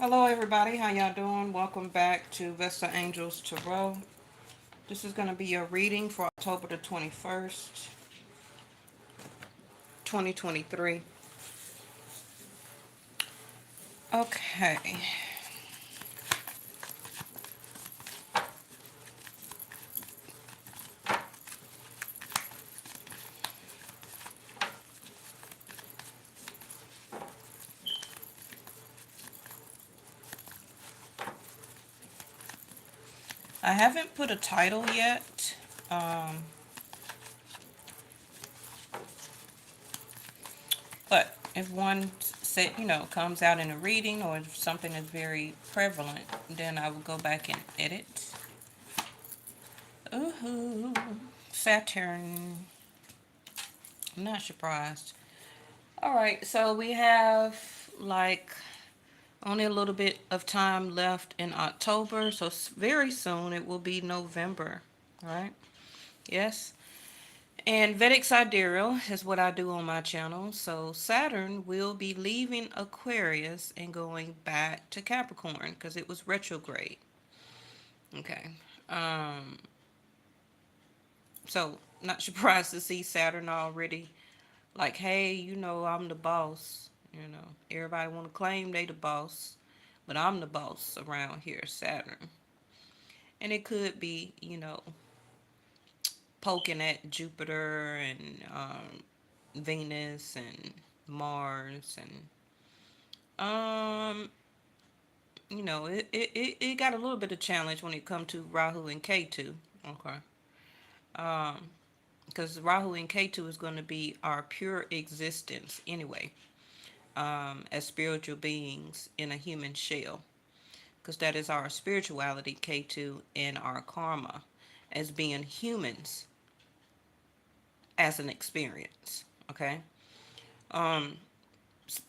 Hello, everybody. How y'all doing? Welcome back to Vesta Angels Tarot. This is going to be your reading for October the 21st, 2023. Okay. I haven't put a title yet. But if one set, comes out in a reading or if something is very prevalent, then I will go back and edit. Ooh, Saturn. I'm not surprised. All right, so we have like only a little bit of time left in October, so very soon it will be November, right? Yes. And Vedic Sidereal is what I do on my channel. So Saturn will be leaving Aquarius and going back to Capricorn because it was retrograde. Okay. Um, so not surprised to see Saturn already like, hey, I'm the boss. Everybody want to claim they the boss, but I'm the boss around here, Saturn. And it could be, poking at Jupiter and Venus and Mars and um it got a little bit of challenge when it come to Rahu and Ketu. Okay. Um because Rahu and Ketu is going to be our pure existence anyway, as spiritual beings in a human shell, because that is our spirituality, K2, and our karma as being humans as an experience. Okay. Um,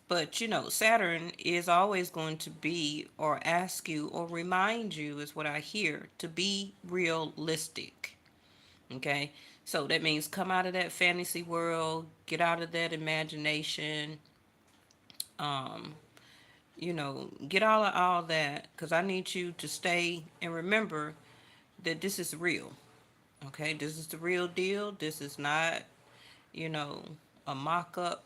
but Saturn is always going to be or ask you or remind you, is what I hear, to be realistic. Okay. So that means come out of that fantasy world, get out of that imagination, um, get all that, because I need you to stay and remember that this is real. Okay, this is the real deal. This is not, you know, a mock up.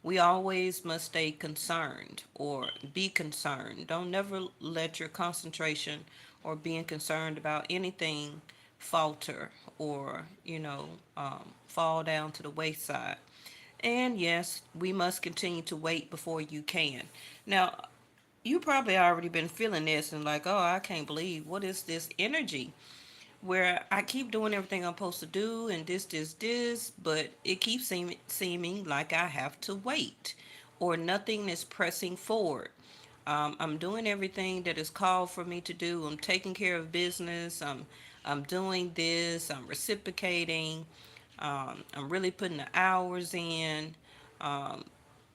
We always must stay concerned or be concerned. Don't never let your concentration or being concerned about anything falter or, fall down to the wayside. And yes, we must continue to wait before you can. Now, you probably already been feeling this and like, oh, I can't believe what is this energy where I keep doing everything I'm supposed to do and this, but it keeps seeming like I have to wait or nothing is pressing forward. I'm doing everything that is called for me to do. I'm taking care of business. I'm doing this. I'm reciprocating. I'm really putting the hours in. Um,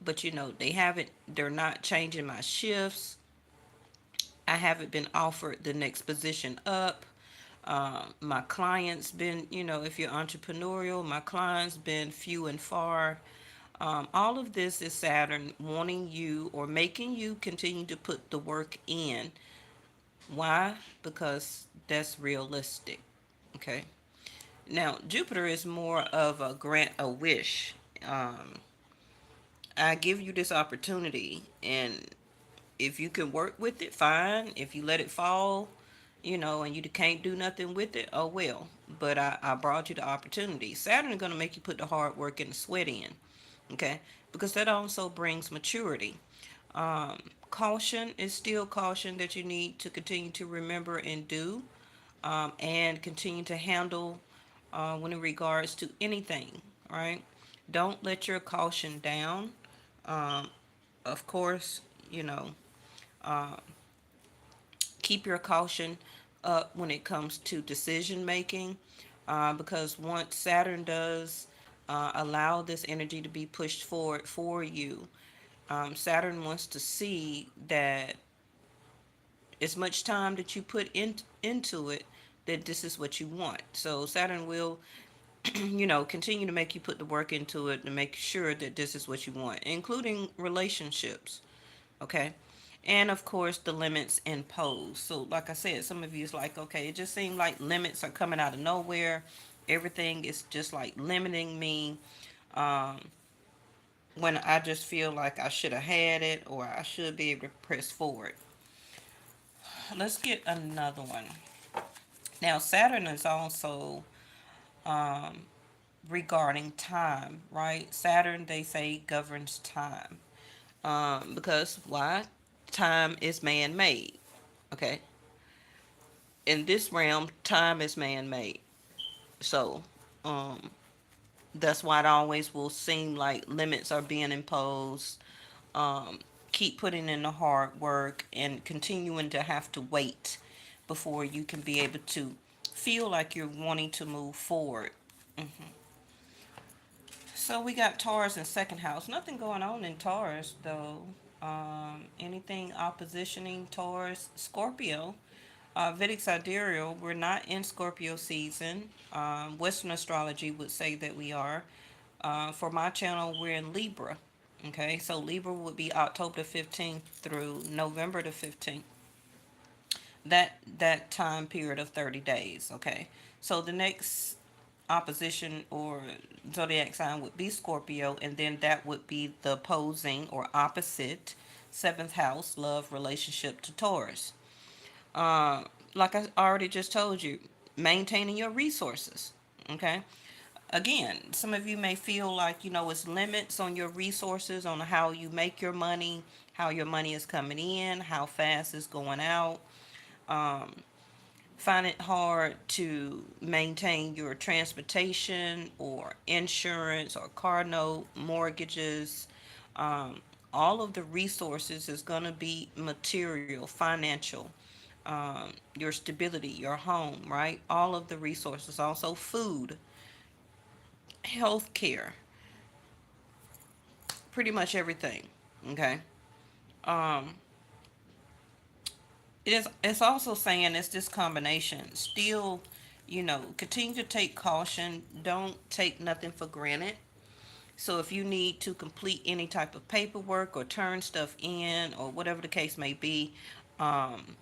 but they haven't. They're not changing my shifts. I haven't been offered the next position up. My clients been, if you're entrepreneurial, my clients been few and far. All of this is Saturn wanting you or making you continue to put the work in. Why? Because that's realistic. Okay. Now, Jupiter is more of a grant a wish. Um, I give you this opportunity, and if you can work with it, fine. If you let it fall, and you can't do nothing with it, oh well. But I brought you the opportunity. Saturn is going to make you put the hard work and the sweat in, okay? Because that also brings maturity. Caution is still caution that you need to continue to remember and do, and continue to handle when in regards to anything, right? Don't let your caution down. Um, of course, uh, keep your caution up when it comes to decision making, because once Saturn does allow this energy to be pushed forward for you, Saturn wants to see that as much time that you put into it, that this is what you want. So Saturn will, continue to make you put the work into it to make sure that this is what you want, including relationships. Okay. And of course, the limits imposed. So, like I said, some of you is like, okay, it just seemed like limits are coming out of nowhere. Everything is just like limiting me. Um, when I just feel like I should have had it or I should be able to press forward. Let's get another one. Now, Saturn is also um, regarding time, right? Saturn, they say, governs time. Because why? Time is man made. Okay. In this realm, time is man made. So, um, that's why it always will seem like limits are being imposed. Um, keep putting in the hard work and continuing to have to wait before you can be able to feel like you're wanting to move forward. So we got Taurus in second house. Nothing going on in Taurus though. Anything oppositioning Taurus, Scorpio, Vedic sidereal. We're not in Scorpio season. Western astrology would say that we are. For my channel, we're in Libra. Okay, so Libra would be October 15th through November the 15th. That time period of 30 days. Okay, so the next opposition or zodiac sign would be Scorpio, and then that would be the opposing or opposite seventh house, love, relationship to Taurus. Uh, like I already just told you, maintaining your resources. Okay. Again, some of you may feel like, it's limits on your resources, on how you make your money, how your money is coming in, how fast it's going out. Um, find it hard to maintain your transportation or insurance or car note, mortgages. Um, all of the resources is going to be material, financial, your stability, your home, right? All of the resources, also food, health care, pretty much everything. Okay. Um, it's also saying it's this combination. Still, continue to take caution. Don't take nothing for granted. So if you need to complete any type of paperwork or turn stuff in or whatever the case may be, um,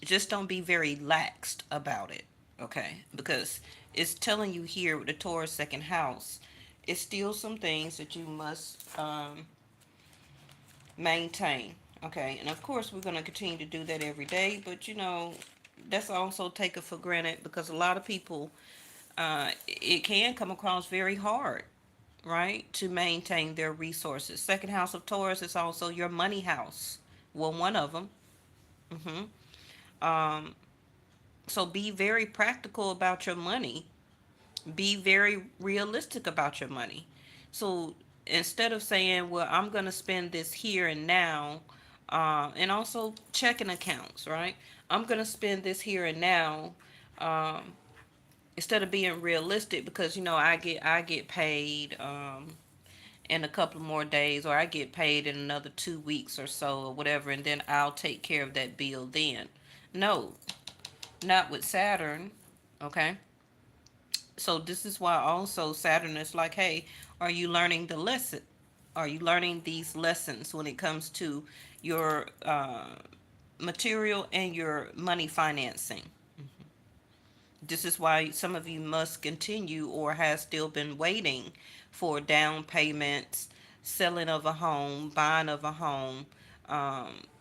just don't be very laxed about it. Okay, because it's telling you here with the Taurus second house, it's still some things that you must maintain. Okay, and of course we're going to continue to do that every day, but that's also taken for granted because a lot of people, it can come across very hard, right, to maintain their resources. Second house of Taurus is also your money house. Well, one of them. Um, so be very practical about your money. Be very realistic about your money. So instead of saying, well, I'm going to spend this here and now, and also checking accounts, right? I'm going to spend this here and now. Um, Instead of being realistic, because I get paid in a couple more days, or I get paid in another 2 weeks or so, or whatever, and then I'll take care of that bill then. No, not with Saturn. Okay. So this is why also Saturn is like, hey, are you learning the lesson? Are you learning these lessons when it comes to your material and your money financing? This is why some of you must continue or has still been waiting for down payments, selling of a home, buying of a home,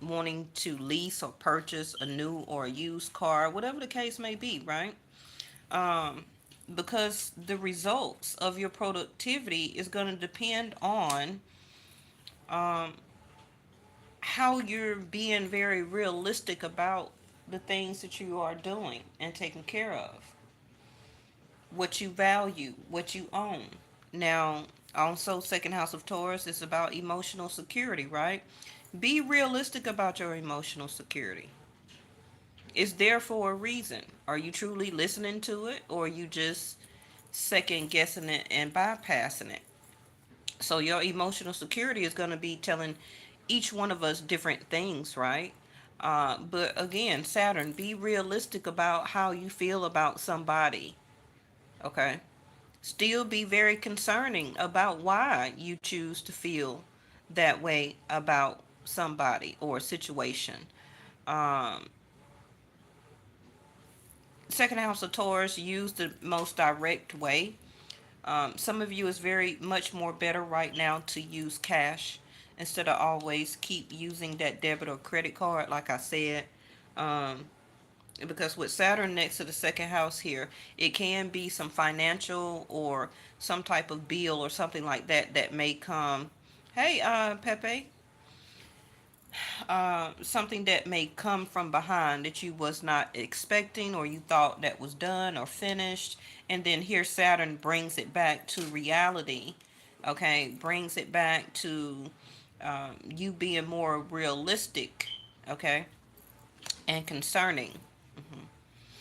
wanting to lease or purchase a new or a used car, whatever the case may be, right? Um, because the results of your productivity is going to depend on um, how you're being very realistic about the things that you are doing and taking care of, what you value, what you own. Now, also, second house of Taurus is about emotional security, right? Be realistic about your emotional security. It's there for a reason. Are you truly listening to it, or are you just second guessing it and bypassing it? So your emotional security is going to be telling each one of us different things, right? But again, Saturn, be realistic about how you feel about somebody. Okay. Still be very concerning about why you choose to feel that way about somebody or a situation. Um, Second house of Taurus, use the most direct way. Some of you is very much more better right now to use cash instead of always keep using that debit or credit card, like I said. Um, because with Saturn next to the second house here, it can be some financial or some type of bill or something like that that may come. Hey, Pepe, something that may come from behind that you was not expecting or you thought that was done or finished, and then here Saturn brings it back to reality. Okay, brings it back to you being more realistic. Okay, and concerning.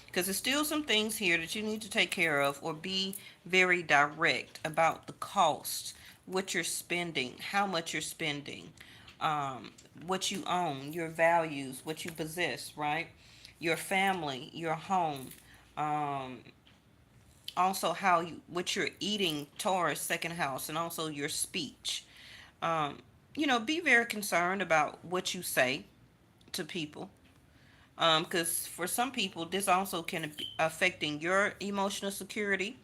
Because there's still some things here that you need to take care of or be very direct about the cost, what you're spending, how much you're spending, what you own, your values, what you possess, right? Your family, your home, um, also how you, what you're eating, Taurus, second house, and also your speech. Um, be very concerned about what you say to people, because for some people this also can be affecting your emotional security,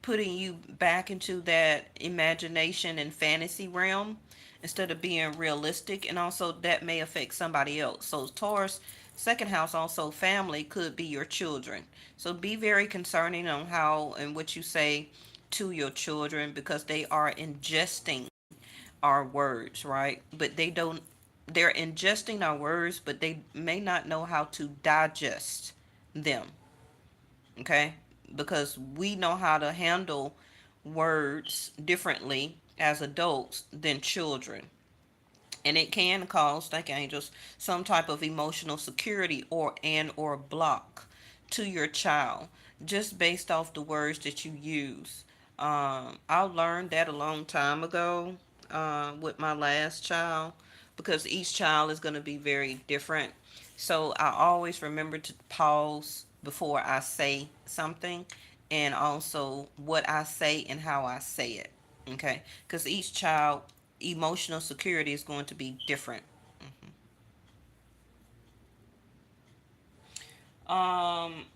putting you back into that imagination and fantasy realm instead of being realistic, and also that may affect somebody else. So Taurus second house, also family, could be your children. So be very concerning on how and what you say to your children, because they are ingesting our words, right? But they're ingesting our words, but they may not know how to digest them. Okay? Because we know how to handle words differently as adults than children. And it can cause, like angels, some type of emotional security or block to your child just based off the words that you use. I learned that a long time ago with my last child, because each child is going to be very different. So I always remember to pause before I say something, and also what I say and how I say it. Okay? Because each child emotional security is going to be different.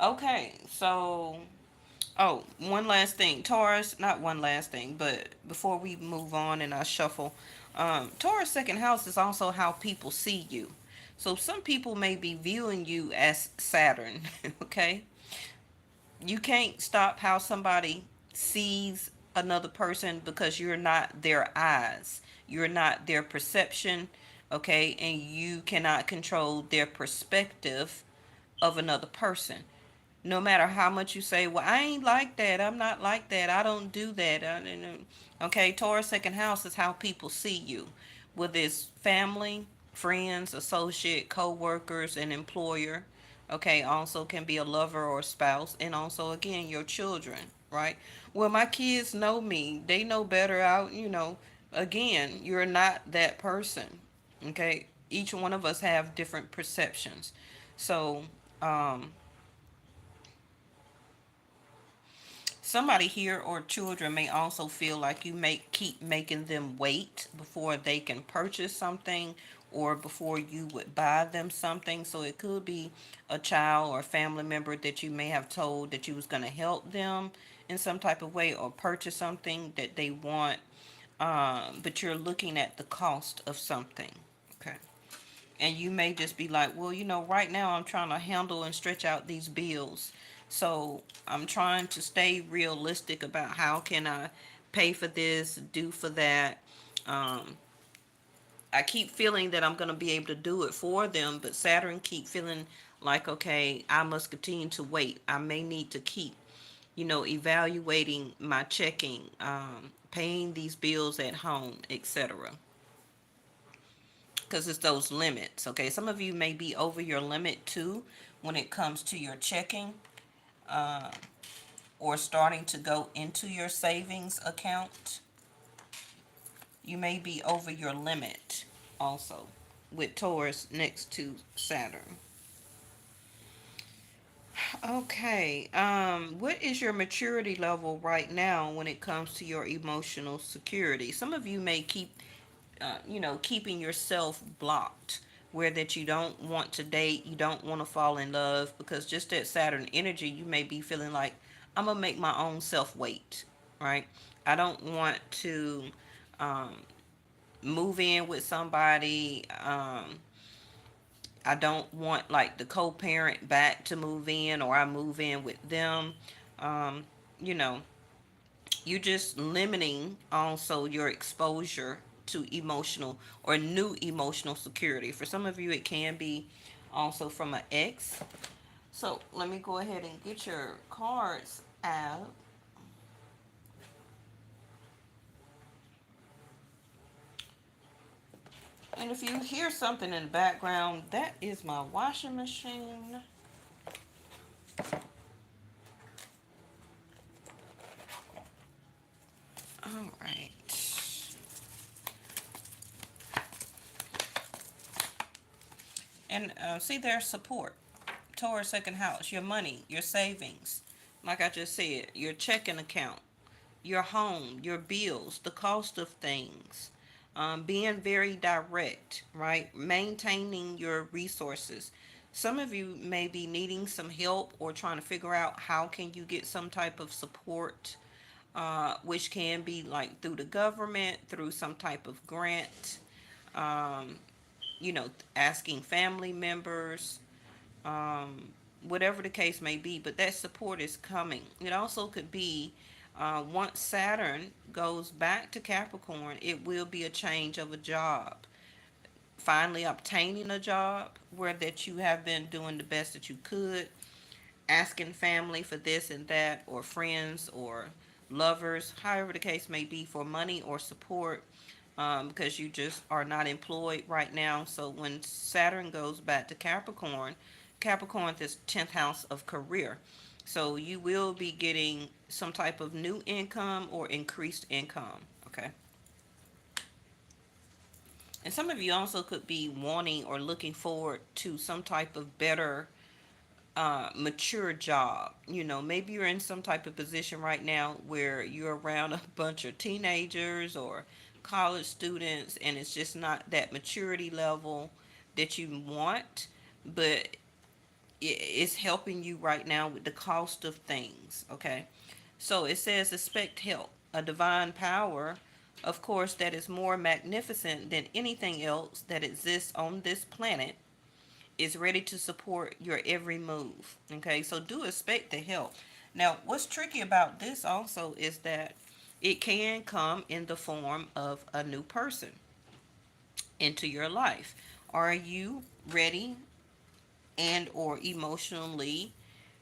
Okay, so one last thing, Taurus. Not one last thing, but before we move on and I shuffle, Taurus second house is also how people see you. So some people may be viewing you as Saturn. Okay, you can't stop how somebody sees another person because you're not their eyes. You're not their perception, okay? And you cannot control their perspective of another person. No matter how much you say, well, I ain't like that. I'm not like that. I don't do that. Okay, Taurus second house is how people see you, whether it's family, friends, associate, co-workers, and employer. Okay, also can be a lover or a spouse, and also again your children, right? Well, my kids know me. They know better. Again, you're not that person. Okay, each one of us have different perceptions. So, um, somebody here or children may also feel like you may keep making them wait before they can purchase something or before you would buy them something. So it could be a child or a family member that you may have told that you was going to help them in some type of way or purchase something that they want, but you're looking at the cost of something. Okay. And you may just be like, well, right now I'm trying to handle and stretch out these bills. So I'm trying to stay realistic about how can I pay for this, do for that. Um, I keep feeling that I'm going to be able to do it for them, but Saturn keep feeling like, okay, I must continue to wait. I may need to keep, evaluating my checking, paying these bills at home, etc., because it's those limits. Okay, some of you may be over your limit too when it comes to your checking, uh, or starting to go into your savings account. You may be over your limit also with Taurus next to Saturn. Okay, what is your maturity level right now when it comes to your emotional security? Some of you may keep keeping yourself blocked, where that you don't want to date, you don't want to fall in love, because just that Saturn energy, you may be feeling like, I'm gonna make my own self wait, right? I don't want to um, move in with somebody. I don't want like the co-parent back to move in, or I move in with them. Um, you know, you're just limiting also your exposure to emotional or new emotional security. For some of you, it can be also from an ex. So let me go ahead and get your cards out. And if you hear something in the background, that is my washing machine. All right. And see, there's support. Taurus second house, your money, your savings. Like I just said, your checking account, your home, your bills, the cost of things, being very direct, right? Maintaining your resources. Some of you may be needing some help or trying to figure out how can you get some type of support, which can be like through the government, through some type of grant, um, asking family members, um, whatever the case may be, but that support is coming. It also could be once Saturn goes back to Capricorn, it will be a change of a job. Finally, obtaining a job where that you have been doing the best that you could, asking family for this and that, or friends or lovers, however the case may be, for money or support, because you just are not employed right now. So when Saturn goes back to Capricorn, Capricorn is 10th house of career. So you will be getting some type of new income or increased income. Okay. And some of you also could be wanting or looking forward to some type of better mature job. Maybe you're in some type of position right now where you're around a bunch of teenagers or college students, and it's just not that maturity level that you want, but it's helping you right now with the cost of things. Okay. So it says, expect help, a divine power, of course, that is more magnificent than anything else that exists on this planet, is ready to support your every move. Okay, so do expect the help. Now, what's tricky about this also is that it can come in the form of a new person into your life. Are you ready and or emotionally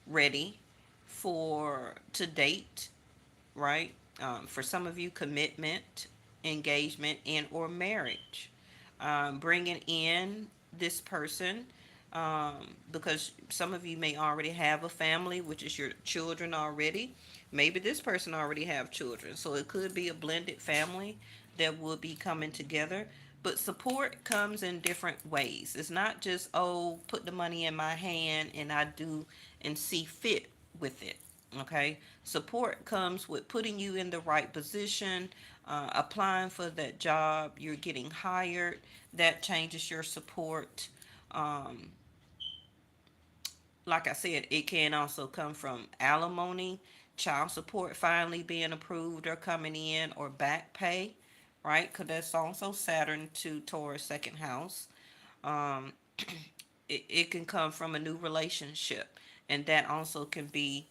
ready for to date, right? For some of you, commitment, engagement, and or marriage. Bringing in this person, because some of you may already have a family, which is your children already. Maybe this person already have children, so it could be a blended family that will be coming together. But support comes in different ways. It's not just, oh, put the money in my hand and I do and see fit with it. Okay, support comes with putting you in the right position, applying for that job, you're getting hired. That changes your support. Um, like I said, it can also come from alimony, child support finally being approved or coming in, or back pay, right? Because that's also Saturn to Taurus second house. Um, it can come from a new relationship, and that also can be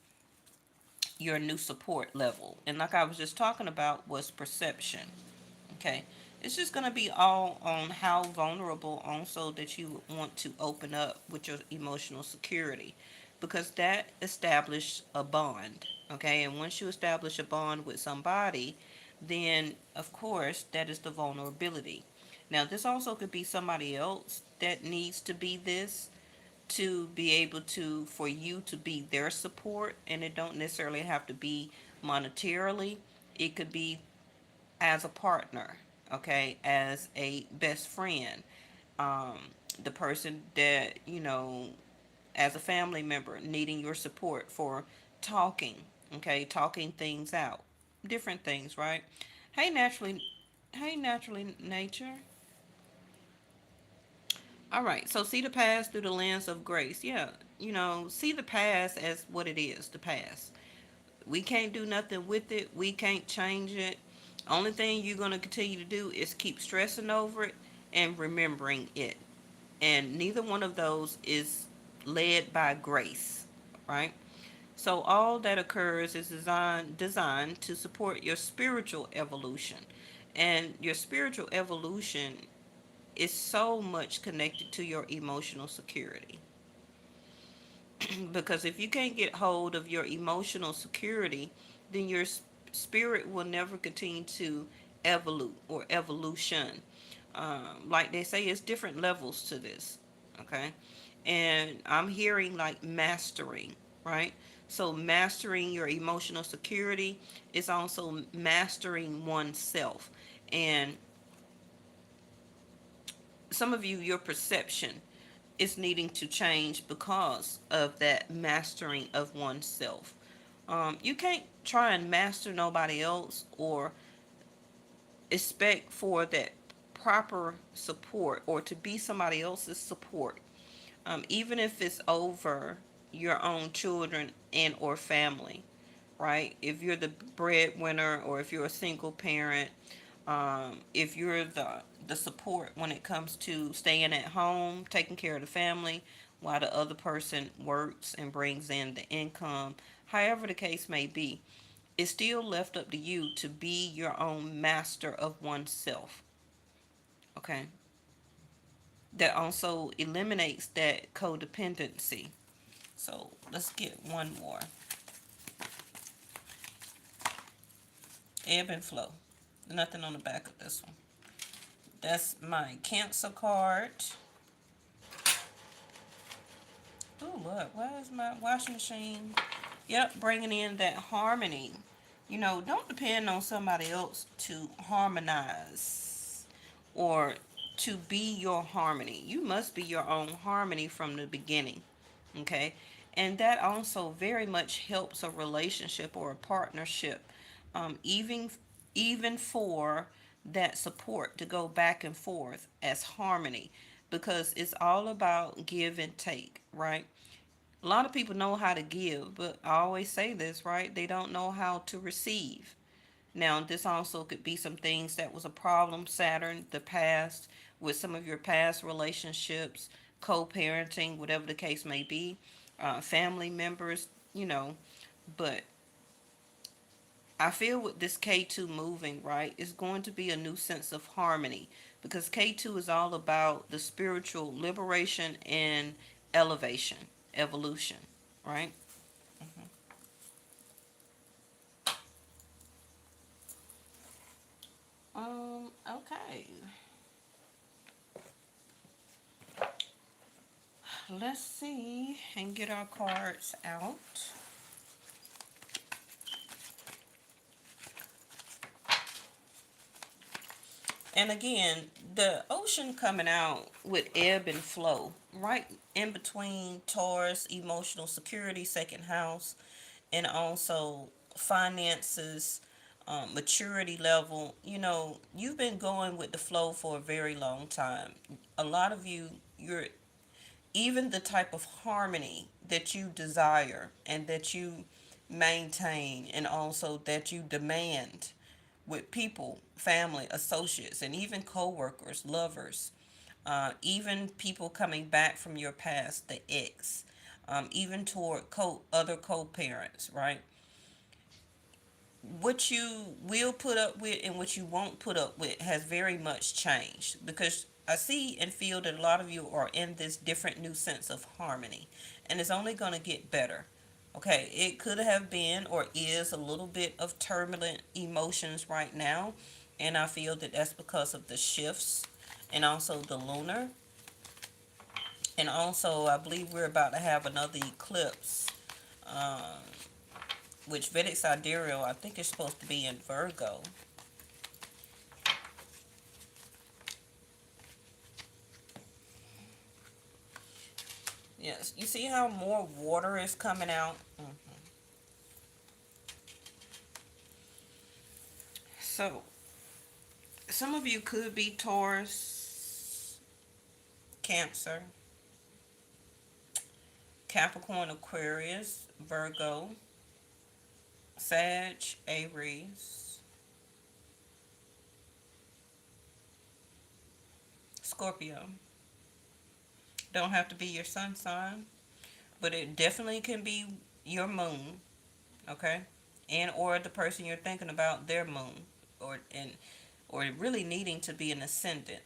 your new support level. And like I was just talking about, was perception. Okay. It's just going to be all on how vulnerable also that you want to open up with your emotional security, because that establishes a bond. Okay. And once you establish a bond with somebody, then of course that is the vulnerability. Now, this also could be somebody else that needs to be this, to be able to, for you to be their support, and it don't necessarily have to be monetarily. It could be as a partner, okay, as a best friend, um, the person that, as a family member needing your support for talking, okay, talking things out, different things, right? Hey, naturally, hey, naturally nature. All right, so see the past through the lens of grace. Yeah, see the past as what it is, the past. We can't do nothing with it. We can't change it. Only thing you're going to continue to do is keep stressing over it and remembering it. And neither one of those is led by grace, right? So all that occurs is designed to support your spiritual evolution. And your spiritual evolution is so much connected to your emotional security. Because if you can't get hold of your emotional security, then your spirit will never continue to evolve or evolution. Like they say, it's different levels to this. Okay. And I'm hearing like mastering, right? So mastering your emotional security is also mastering oneself. And some of you, your perception is needing to change because of that mastering of oneself. You can't try and master nobody else or expect for that proper support or to be somebody else's support, even if it's over your own children and or family, right? If you're the breadwinner or if you're a single parent, if you're the support when it comes to staying at home, taking care of the family, while the other person works and brings in the income, however the case may be, it's still left up to you to be your own master of oneself. Okay, that also eliminates that codependency. So let's get one more. Ebb and flow. Nothing on the back of this one. That's my Cancer card. Oh, look, why is my washing machine? Yep, bringing in that harmony. Don't depend on somebody else to harmonize or to be your harmony. You must be your own harmony from the beginning. Okay? And that also very much helps a relationship or a partnership. Even for that support to go back and forth as harmony, because it's all about give and take, right? A lot of people know how to give, but I always say this, right? They don't know how to receive. Now, this also could be some things that was a problem, Saturn, the past, with some of your past relationships, co-parenting, whatever the case may be, family members, but I feel with this K2 moving, right, it's going to be a new sense of harmony, because K2 is all about the spiritual liberation and elevation, evolution, right? Okay. Let's see and get our cards out. And again, the ocean coming out with ebb and flow, right in between Taurus, emotional security, second house, and also finances, maturity level. You've been going with the flow for a very long time. A lot of you, you're even the type of harmony that you desire and that you maintain and also that you demand with people, family, associates, and even co-workers, lovers, even people coming back from your past, the ex, even toward other co-parents, right? What you will put up with and what you won't put up with has very much changed, because I see and feel that a lot of you are in this different new sense of harmony, and it's only going to get better. Okay, it could have been or is a little bit of turbulent emotions right now, and I feel that that's because of the shifts and also the lunar, and also I believe we're about to have another eclipse, um, which Vedic Sidereal I think is supposed to be in Virgo. Yes, you see how more water is coming out? So, some of you could be Taurus, Cancer, Capricorn, Aquarius, Virgo, Sag, Aries, Scorpio. Don't have to be your sun sign, but it definitely can be your moon, okay? And or the person you're thinking about, their moon, or really needing to be an ascendant.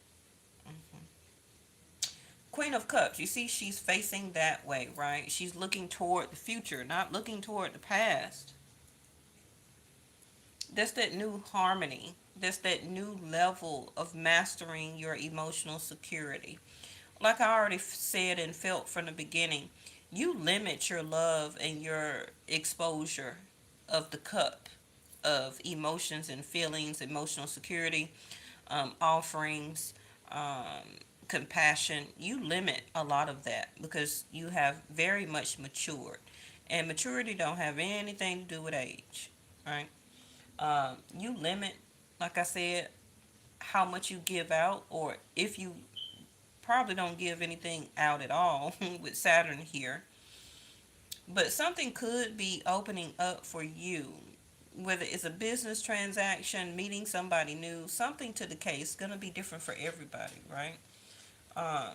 Queen of Cups, you see she's facing that way, right? She's looking toward the future, not looking toward the past. That's that new harmony. That's that new level of mastering your emotional security. Like I already said and felt from the beginning, you limit your love and your exposure of the cup of emotions and feelings, emotional security, offerings, compassion. You limit a lot of that because you have very much matured, and maturity don't have anything to do with age, right? You limit, like I said, how much you give out, or if you probably don't give anything out at all with Saturn here. But something could be opening up for you, whether it's a business transaction, meeting somebody new, something to the case, gonna be different for everybody, right? Uh,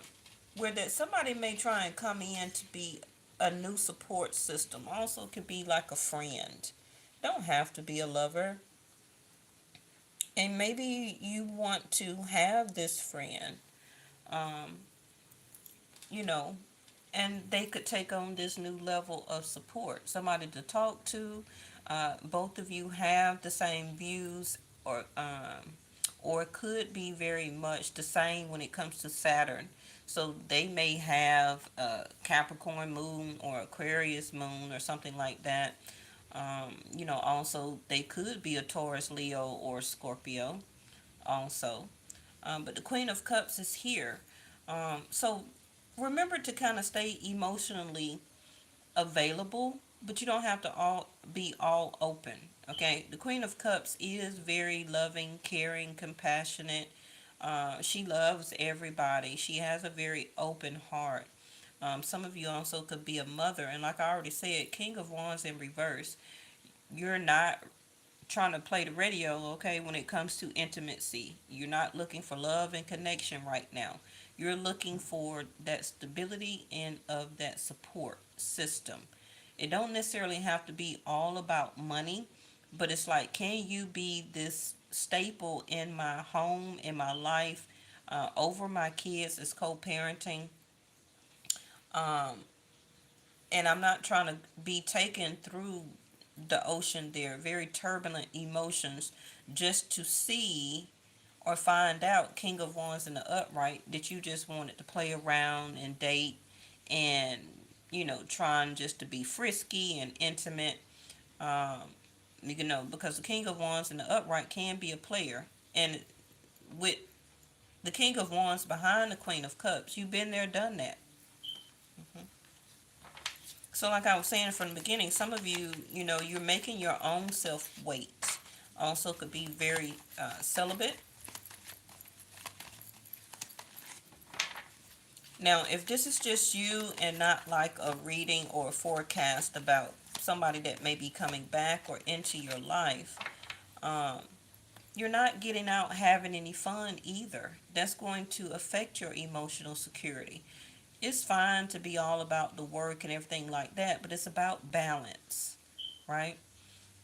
where that somebody may try and come in to be a new support system. Also could be like a friend. Don't have to be a lover. And maybe you want to have this friend, um, you know, and they could take on this new level of support. Somebody to talk to. Both of you have the same views, or it could be very much the same when it comes to Saturn. So they may have a Capricorn moon or Aquarius moon or something like that. Also they could be a Taurus, Leo, or Scorpio. Also, but the Queen of Cups is here. So remember to kind of stay emotionally available, but you don't have to all be all open. Okay, the Queen of Cups is very loving, caring, compassionate. She loves everybody. She has a very open heart. Some of you also could be a mother, and like I already said, King of Wands in reverse. You're not trying to play the radio, okay, when it comes to intimacy. You're not looking for love and connection right now. You're looking for that stability and of that support system. It don't necessarily have to be all about money, but it's like, can you be this staple in my home, in my life, over my kids as co-parenting? Um, and I'm not trying to be taken through the ocean there, very turbulent emotions, just to see or find out, King of Wands in the upright, that you just wanted to play around and date and, trying just to be frisky and intimate. Um, because the King of Wands in the upright can be a player. And with the King of Wands behind the Queen of Cups, you've been there, done that. Mhm. So, like I was saying from the beginning, some of you, you're making your own self wait. Also, could be very celibate. Now, if this is just you and not like a reading or a forecast about somebody that may be coming back or into your life, um, you're not getting out having any fun either. That's going to affect your emotional security. It's fine to be all about the work and everything like that, but it's about balance, right?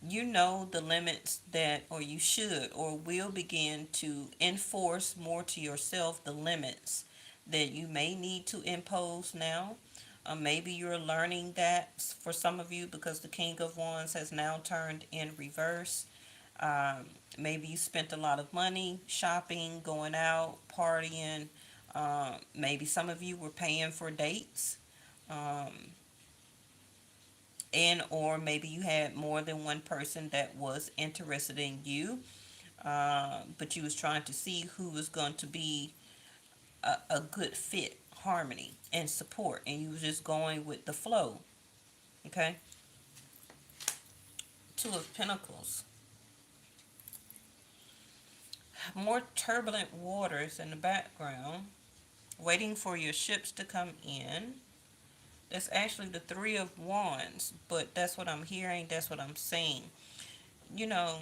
You know the limits that, or you should, or will begin to enforce more to yourself the limits that you may need to impose now. Maybe you're learning that for some of you because the King of Wands has now turned in reverse. Um, Maybe you spent a lot of money shopping, going out, partying. Maybe some of you were paying for dates. Um, and or maybe you had more than one person that was interested in you, but you was trying to see who was going to be a good fit, harmony and support, and you was just going with the flow. Okay. Two of Pentacles. More turbulent waters in the background waiting for your ships to come in. That's actually the Three of Wands, but that's what I'm hearing, that's what I'm seeing. You know,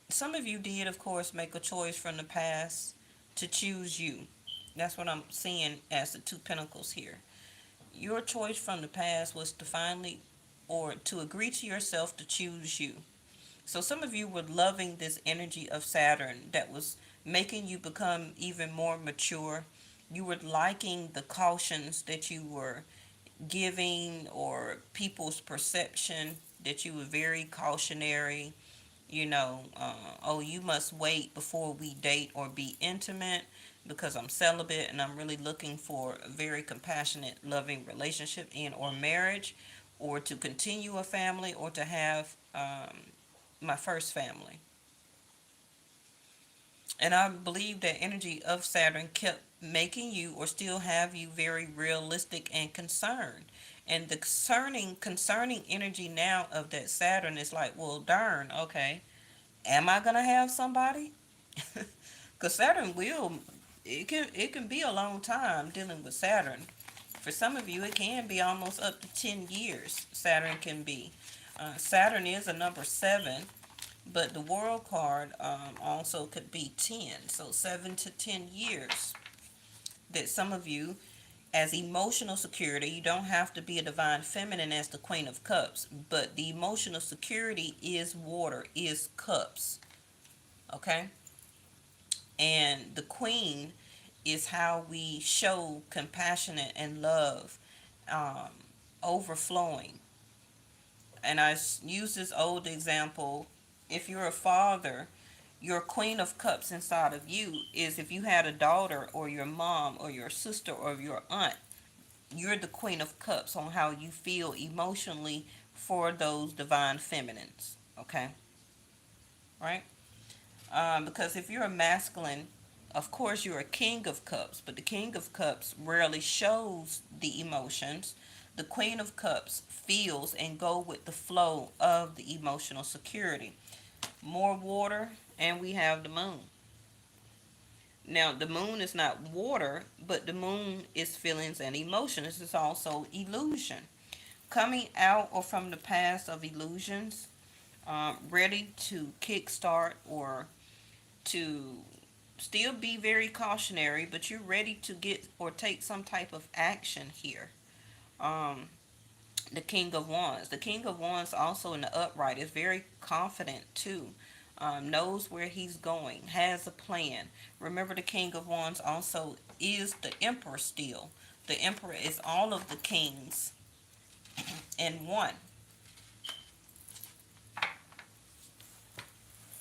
some of you did, of course, make a choice from the past to choose you. That's what I'm seeing as the Two Pentacles here. Your choice from the past was to finally, or to agree to yourself to choose you. So some of you were loving this energy of Saturn that was making you become even more mature. You were liking the cautions that you were giving, or people's perception that you were very cautionary. Oh, you must wait before we date or be intimate because I'm celibate and I'm really looking for a very compassionate, loving relationship in or marriage, or to continue a family, or to have my first family. And I believe that energy of Saturn kept making you, or still have you, very realistic and concerned. And the concerning energy now of that Saturn is like, well, darn, okay, am I gonna have somebody? Because Saturn will, it can be a long time dealing with Saturn. For some of you, it can be almost up to 10 years. Saturn can be. Saturn is a number 7, but the world card also could be 10. So 7 to 10 years that some of you, as emotional security, you don't have to be a divine feminine as the Queen of Cups, but the emotional security is water, is cups. Okay? And the Queen is how we show compassionate and love, um, overflowing. And I use this old example. If you're a father, your Queen of Cups inside of you is, if you had a daughter or your mom or your sister or your aunt, you're the Queen of Cups on how you feel emotionally for those divine feminines. Okay? Right? Because if you're a masculine, of course you're a King of Cups, but the King of Cups rarely shows the emotions. The Queen of Cups feels and go with the flow of the emotional security. More water, and we have the moon. Now, the moon is not water, but the moon is feelings and emotions. It's also illusion. Coming out or from the past of illusions, ready to kickstart, or to still be very cautionary, but you're ready to get or take some type of action here. Um, the King of Wands. The King of Wands also in the upright is very confident too. Knows where he's going, has a plan. Remember, the King of Wands also is the Emperor still. The Emperor is all of the kings in one.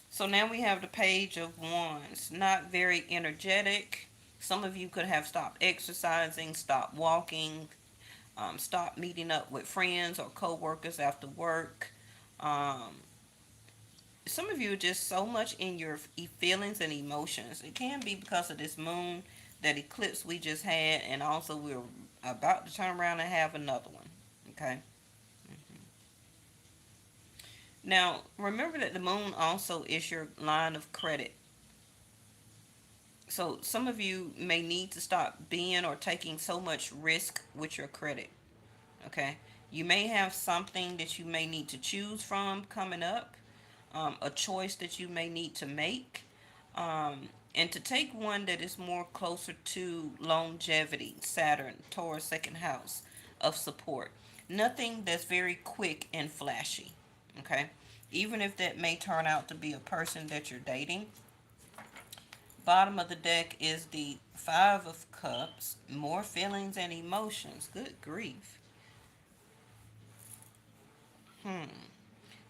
So now we have the Page of Wands. Not very energetic. Some of you could have stopped exercising, stopped walking, stopped meeting up with friends or co-workers after work. Um, some of you are just so much in your feelings and emotions. It can be because of this moon, that eclipse we just had, and also we're about to turn around and have another one. Okay. Now, remember that the moon also is your line of credit. So some of you may need to stop being or taking so much risk with your credit. Okay. You may have something that you may need to choose from coming up, a choice that you may need to make, and to take one that is more closer to longevity, Saturn, Taurus, second house of support. Nothing that's very quick and flashy. Okay. Even if that may turn out to be a person that you're dating. Bottom of the deck is the Five of Cups, more feelings and emotions. Good grief.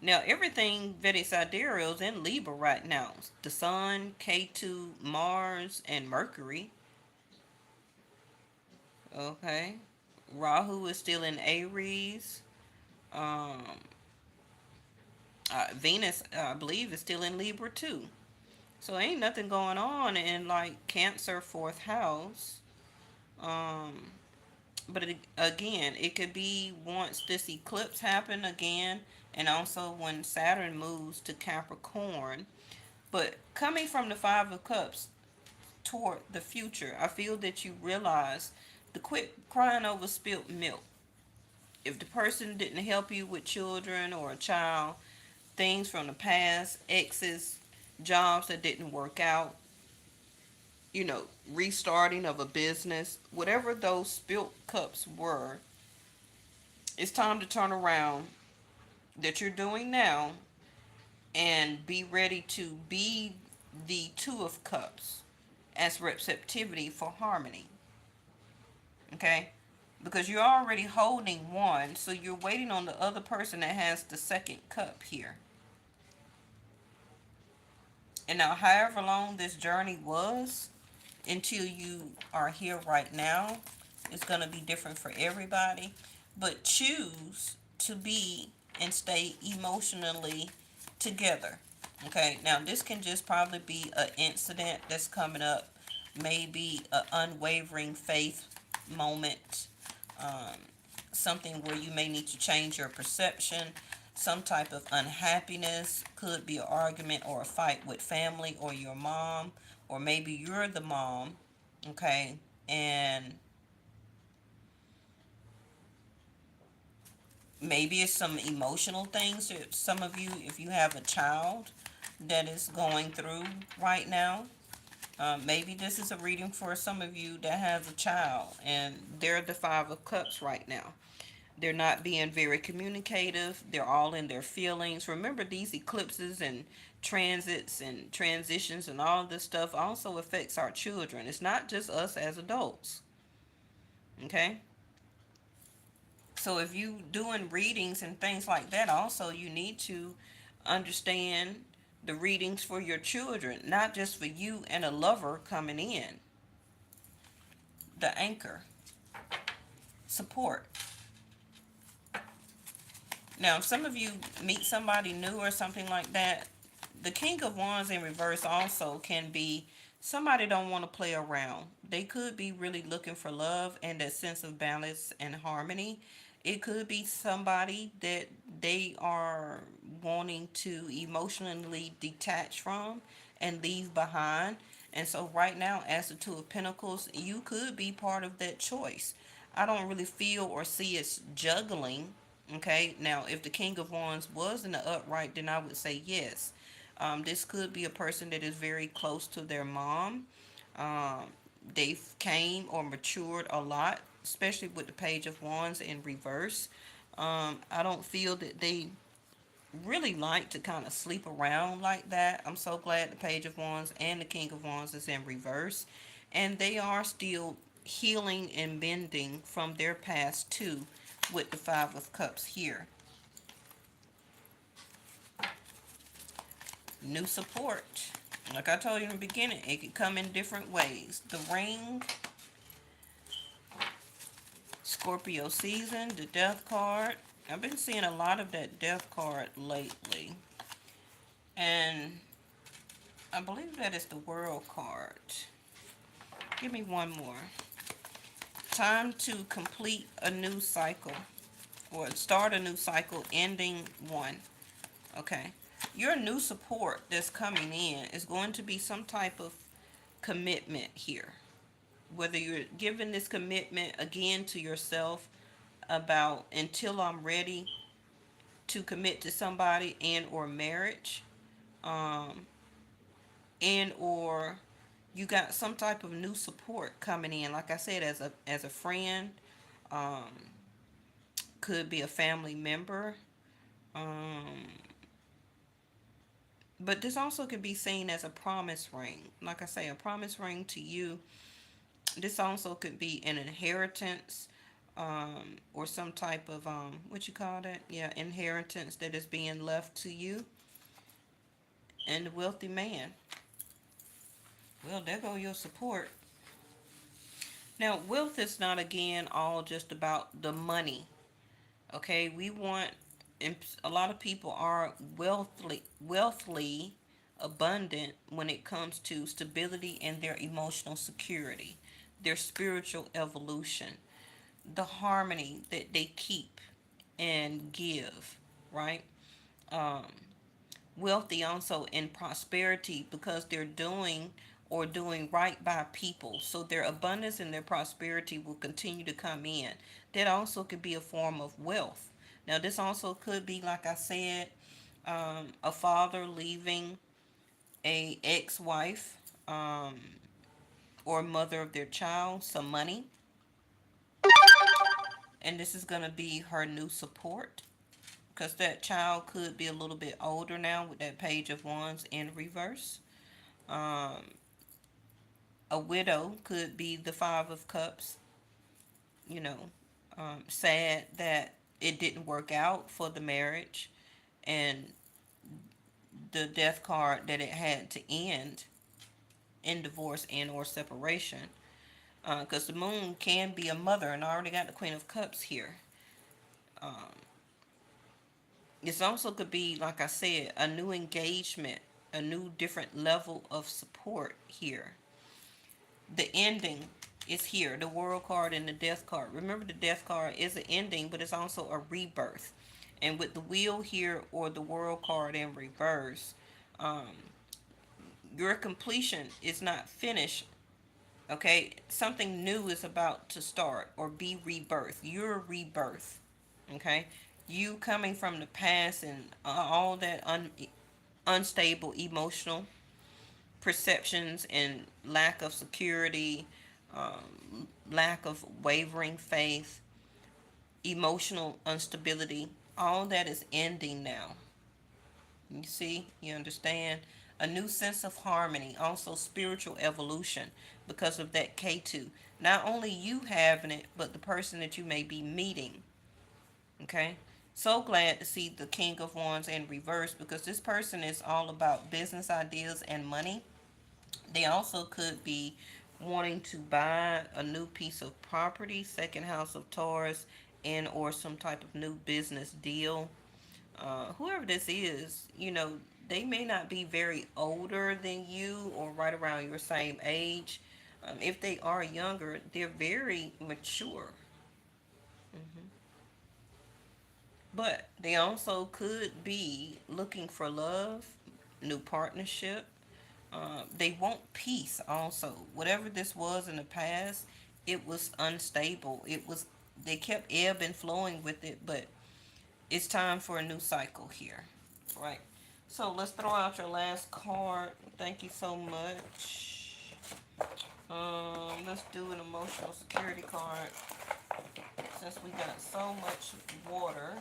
Now, everything very sidereal is in Libra right now. The Sun, K2, Mars, and Mercury. Okay. Rahu is still in Aries. Um, Venus, I believe, is still in Libra too. So ain't nothing going on in like Cancer, fourth house. Um, but again, it could be once this eclipse happen again, and also when Saturn moves to Capricorn. But coming from the Five of Cups, toward the future. I feel that you realize the quit crying over spilt milk. If the person didn't help you with children or a child, things from the past, exes, jobs that didn't work out, restarting of a business, whatever those spilt cups were, it's time to turn around that you're doing now and be ready to be the two of cups as receptivity for harmony. Okay? Because you're already holding one, so you're waiting on the other person that has the second cup here. And now, however long this journey was until you are here right now, it's going to be different for everybody. But choose to be and stay emotionally together. Okay, now this can just probably be an incident that's coming up, maybe an unwavering faith moment, um, something where you may need to change your perception, some type of unhappiness, could be an argument or a fight with family or your mom, or maybe you're the mom, okay, and maybe it's some emotional things that some of you, if you have a child that is going through right now. Maybe this is a reading for some of you that has a child and they're the Five of Cups right now. They're not being very communicative. They're all in their feelings. Remember, these eclipses and transits and transitions and all of this stuff also affects our children. It's not just us as adults. Okay? So if you doing readings and things like that, also you need to understand the readings for your children, not just for you and a lover coming in. The anchor, support. Now, if some of you meet somebody new or something like that, the King of Wands in reverse also can be somebody don't want to play around. They could be really looking for love and that sense of balance and harmony. It could be somebody that they are wanting to emotionally detach from and leave behind. And so right now, as the Two of Pentacles, you could be part of that choice. I don't really feel or see it's juggling. Okay, now if the King of Wands was in the upright, then I would say yes. This could be a person that is very close to their mom. Um, they've came or matured a lot, especially with the Page of Wands in reverse. I don't feel that they really like to kind of sleep around like that. I'm so glad the Page of Wands and the King of Wands is in reverse. And they are still healing and bending from their past too with the Five of Cups here. New support. Like I told you in the beginning, it could come in different ways. The Ring, Scorpio season, the Death card. I've been seeing a lot of that Death card lately. And I believe that is the World card. Give me one more. Time to complete a new cycle. Or start a new cycle, ending one. Okay. Your new support that's coming in is going to be some type of commitment here. Whether you're giving this commitment again to yourself about until I'm ready to commit to somebody and or marriage, um, and or you got some type of new support coming in. Like I said, as a friend, um, could be a family member, um, but this also could be seen as a promise ring. Like I say, a promise ring to you. This also could be an inheritance, or some type of what you call that? Yeah, inheritance that is being left to you. And the wealthy man. Well, there go your support. Now, wealth is not again all just about the money. Okay, we want, and a lot of people are wealthily abundant when it comes to stability and their emotional security, their spiritual evolution, the harmony that they keep and give, right? Um, Wealthy also in prosperity because they're doing or doing right by people. So their abundance and their prosperity will continue to come in. That also could be a form of wealth. Now, this also could be, like I said, a father leaving a ex-wife or mother of their child some money, and this is going to be her new support because that child could be a little bit older now with that page of wands in reverse. Um, a widow could be the five of cups, you know, sad that it didn't work out for the marriage and the death card that it had to end in divorce and or separation. Because the moon can be a mother, and I already got the Queen of Cups here. Um, this also could be, like I said, a new engagement, a new different level of support here. The ending is here, the world card and the death card. Remember, the death card is an ending, but it's also a rebirth. And with the wheel here or the world card in reverse, um, your completion is not finished. Okay, something new is about to start or be rebirth. Your rebirth. Okay, you coming from the past and all that unstable emotional perceptions and lack of security, lack of wavering faith, emotional instability, all that is ending now. You see, you understand? A new sense of harmony, also spiritual evolution because of that K2. Not only you having it, but the person that you may be meeting. Okay? So glad to see the King of Wands in reverse because this person is all about business ideas and money. They also could be wanting to buy a new piece of property, second house of Taurus, and or some type of new business deal. Whoever this is, they may not be very older than you or right around your same age. If they are younger, they're very mature. hmm But they also could be looking for love, new partnership. They want peace also. Whatever this was in the past, it was unstable. They kept ebb and flowing with it, but it's time for a new cycle here. Right. So let's throw out your last card. Thank you so much. Let's do an emotional security card since we got so much water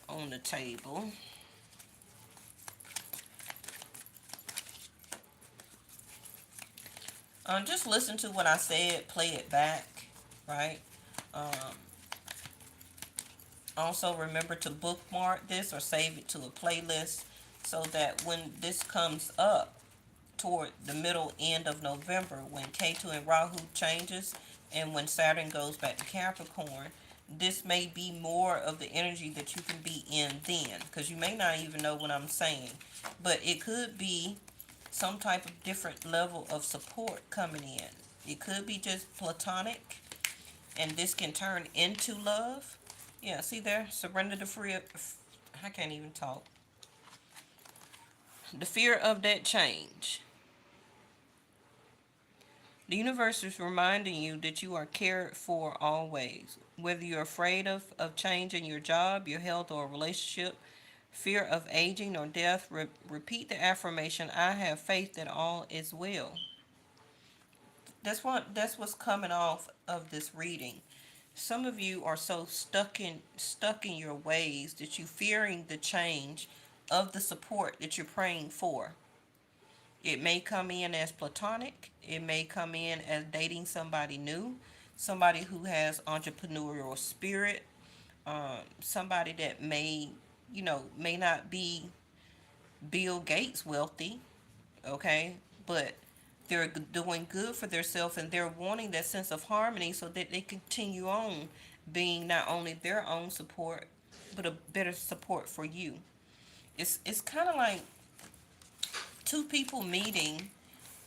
on the table. Just listen to what I said, play it back, right? Um, Also, remember to bookmark this or save it to a playlist so that when this comes up toward the middle end of November, when K2 and Rahu changes and when Saturn goes back to Capricorn, this may be more of the energy that you can be in then, because you may not even know what I'm saying. But it could be some type of different level of support coming in. It could be just platonic, and this can turn into love. Yeah, see there? Surrender the fear. I can't even talk. The fear of that change. The universe is reminding you that you are cared for always. Whether you're afraid of change in your job, your health, or relationship, fear of aging or death, repeat the affirmation, I have faith that all is well. That's what's coming off of this reading. Some of you are so stuck in your ways that you fearing the change of the support that you're praying for. It may come in as platonic. It may come in as dating somebody new, somebody who has entrepreneurial spirit, somebody that may not be Bill Gates wealthy, okay, but they're doing good for themselves and they're wanting that sense of harmony so that they continue on being not only their own support but a better support for you. It's kind of like two people meeting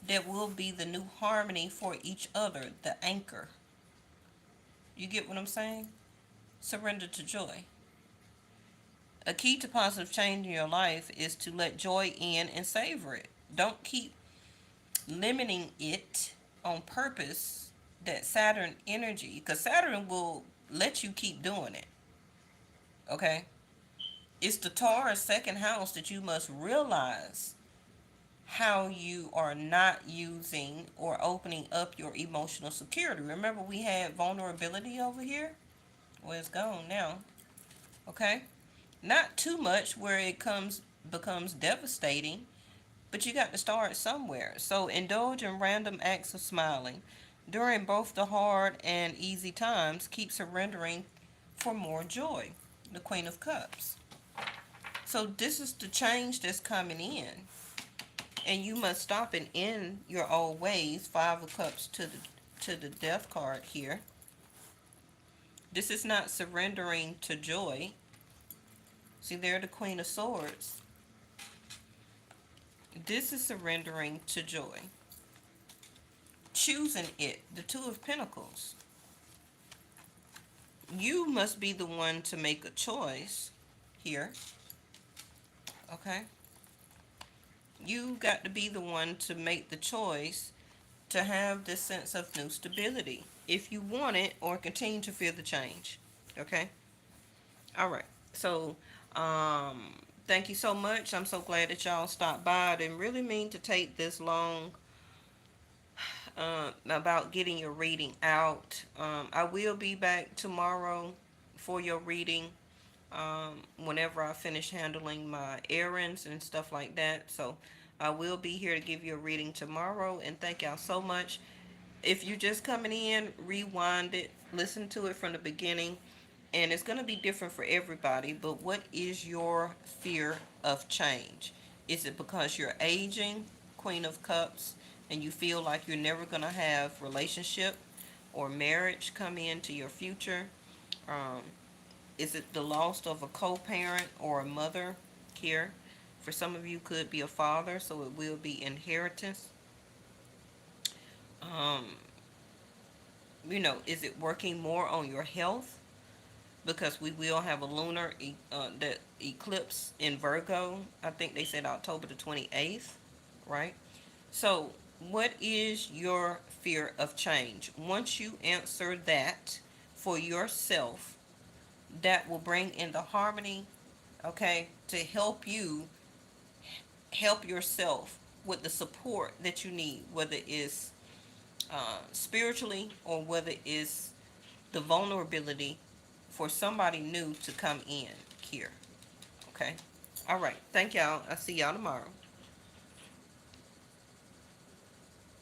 that will be the new harmony for each other, the anchor. You get what I'm saying? Surrender to joy. A key to positive change in your life is to let joy in and savor it. Don't keep limiting it on purpose, that Saturn energy, because Saturn will let you keep doing it. Okay? It's the Taurus second house that you must realize how you are not using or opening up your emotional security. Remember, we had vulnerability over here? Well, it's gone now. Okay? Not too much where it becomes devastating, but you got to start somewhere. So indulge in random acts of smiling. During both the hard and easy times, keep surrendering for more joy. The Queen of Cups. So this is the change that's coming in. And you must stop and end your old ways. Five of Cups to the Death card here. This is not surrendering to joy. See, they're the Queen of Swords. This is surrendering to joy. Choosing it. The Two of Pentacles. You must be the one to make a choice here. Okay? You got to be the one to make the choice to have this sense of new stability if you want it or continue to feel the change. Okay? All right. So, thank you so much. I'm so glad that y'all stopped by. I didn't really mean to take this long about getting your reading out. I will be back tomorrow for your reading whenever I finish handling my errands and stuff like that. So I will be here to give you a reading tomorrow. And thank y'all so much. If you're just coming in, rewind it, listen to it from the beginning. And it's going to be different for everybody. But what is your fear of change? Is it because you're aging, Queen of Cups, and you feel like you're never going to have relationship or marriage come into your future? Um, is it the loss of a co-parent or a mother here? For some of you, could be a father, so it will be inheritance. Um, is it working more on your health? Because we will have a lunar that eclipse in Virgo. I think they said October the 28th, right? So, what is your fear of change? Once you answer that for yourself, that will bring in the harmony, okay, to help yourself with the support that you need, whether it's spiritually or whether it's the vulnerability for somebody new to come in here. Okay. All right. Thank y'all. I'll see y'all tomorrow.